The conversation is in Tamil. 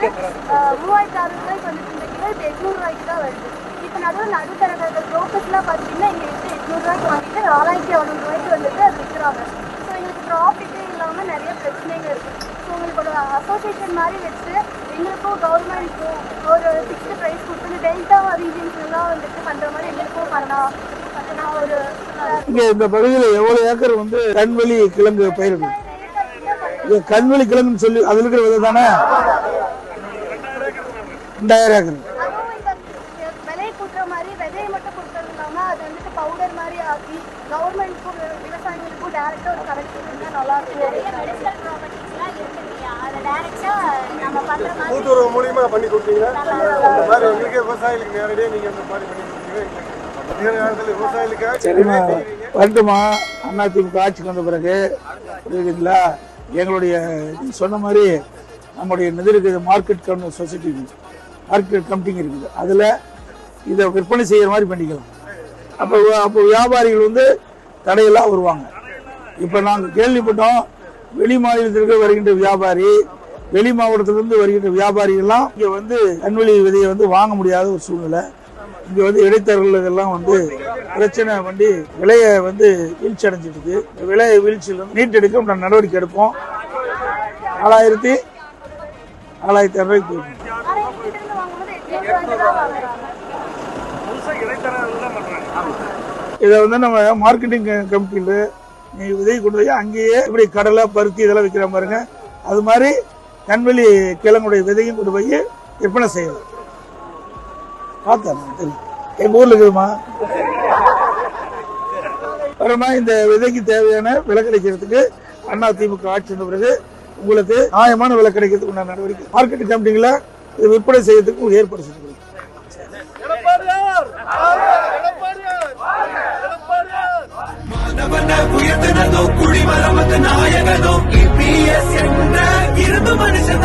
3600 ரூபாய்க்கு வந்துட்டு இந்த கிலோ இப்போ 800 ரூபாய்க்கு தான் வருது. இப்போ நடுத்தரகர்கள் ப்ரோக்கர்ஸ்லாம் பார்த்தீங்கன்னா இங்கே வந்து 800 ரூபாய்க்கு வாங்கிட்டு 4600 ரூபாய்க்கு வந்துட்டு அது விற்கிறாங்க. ஸோ எங்களுக்கு ப்ராஃபிட்டே இல்லாமல் நிறைய பிரச்சனைகள் இருக்குது. ஸோ உங்களுக்கு ஒரு அசோசியேஷன் மாதிரி வச்சு எங்களுக்கும் கவர்மெண்ட்டுக்கும் ஒரு ஃபிக்ஸ்டு ப்ரைஸ் கொடுத்து டெல்டா ரீஜன்ஸ்லாம் வந்துட்டு பண்ணுற மாதிரி எங்களுக்கும் பண்ணலாம். நான் ஒரு இங்கே இந்த பகுதியில் எவ்வளோ ஏக்கர் வந்து கண்வெளி கிழங்கு பயிரிடும்? கண்வெளி கிழங்குன்னு சொல்லி அதில் இருக்கிற விதை தானே 2000 ஏக்கர். விலை கூட்டுற மாதிரி விதையை மட்டும் கொடுக்கறது இல்லாமல் அது வந்துட்டு பவுடர் மாதிரி ஆக்கி கவர்மெண்ட்டுக்கும் விவசாயிகளுக்கும் டேரெக்டாக ஒரு கனெக்ஷன் இருந்தால் நல்லா இருக்கும். நிறைய மெடிசனல் ப்ராப்பர்ட்டிஸ்லாம் இருக்கு இல்லையா, அதை டேரெக்டாக நம்ம பண்ணுற மாதிரி கூட்டுறவு மூலியமாக பண்ணி கொடுத்தீங்க. அந்த மாதிரி எங்களுக்கே விவசாயிகளுக்கு நேரடியாக நீங்கள் அந்த மாதிரி பண்ணி கொடுத்தீங்க. விவசாயிகளுக்காக சரிம்மா வரட்டுமா? அதிமுக ஆட்சிக்கு வந்த பிறகு புரியுதுங்களா, எங்களுடைய சொன்ன மாதிரி நம்முடைய நிதி இருக்குது, மார்க்கெட் சொசைட்டி மார்க்கெட் கமிட்டிங் இருக்குது, அதில் இதை விற்பனை செய்கிற மாதிரி பண்ணிக்கலாம். அப்போ வியாபாரிகள் வந்து தடையெல்லாம் வருவாங்க. இப்போ நாங்கள் கேள்விப்பட்டோம், வெளி மாநிலத்திற்கு வருகின்ற வியாபாரி, வெளி மாவட்டத்திலிருந்து வருகின்ற வியாபாரிகள்லாம் இங்கே வந்து கண்வெளி விதையை வந்து வாங்க முடியாத ஒரு சூழ்நிலை. இங்கே வந்து இடைத்தரகர்களெல்லாம் வந்து பிரச்சனை பண்ணி விலையை வந்து வீழ்ச்சி அடைஞ்சிட்டு இருக்கு. விலை வீழ்ச்சியில் வந்து மீட்டெடுக்க நடவடிக்கை எடுப்போம். 4200 ரூபாய்க்கு போயிருக்கோம். இதை வந்து நம்ம மார்க்கெட்டிங் கமிட்டியில் நீ விதை கொண்டு போய் அங்கேயே இப்படி கடலை பருத்தி இதெல்லாம் விற்கிற பாருங்க, அது மாதிரி கண்வெளி கிழங்குடைய விதையும் கொண்டு போய் விற்பனை செய்யலாம். பார்த்தேன் தெரியும், எங்கள் ஊரில் இருக்குதுமா. வரமா இந்த விதைக்கு தேவையான விலை கிடைக்கிறதுக்கு அதிமுக ஆட்சி வந்த பிறகு உங்களுக்கு நியாயமான விலை கிடைக்கிறதுக்கு உண்டான நடவடிக்கை மார்க்கெட் கமிட்டிங்கள இதை விற்பனை செய்யறதுக்கு ஏற்பாடு செஞ்சு குடிமரமத்து நாயகனோ மனுஷன்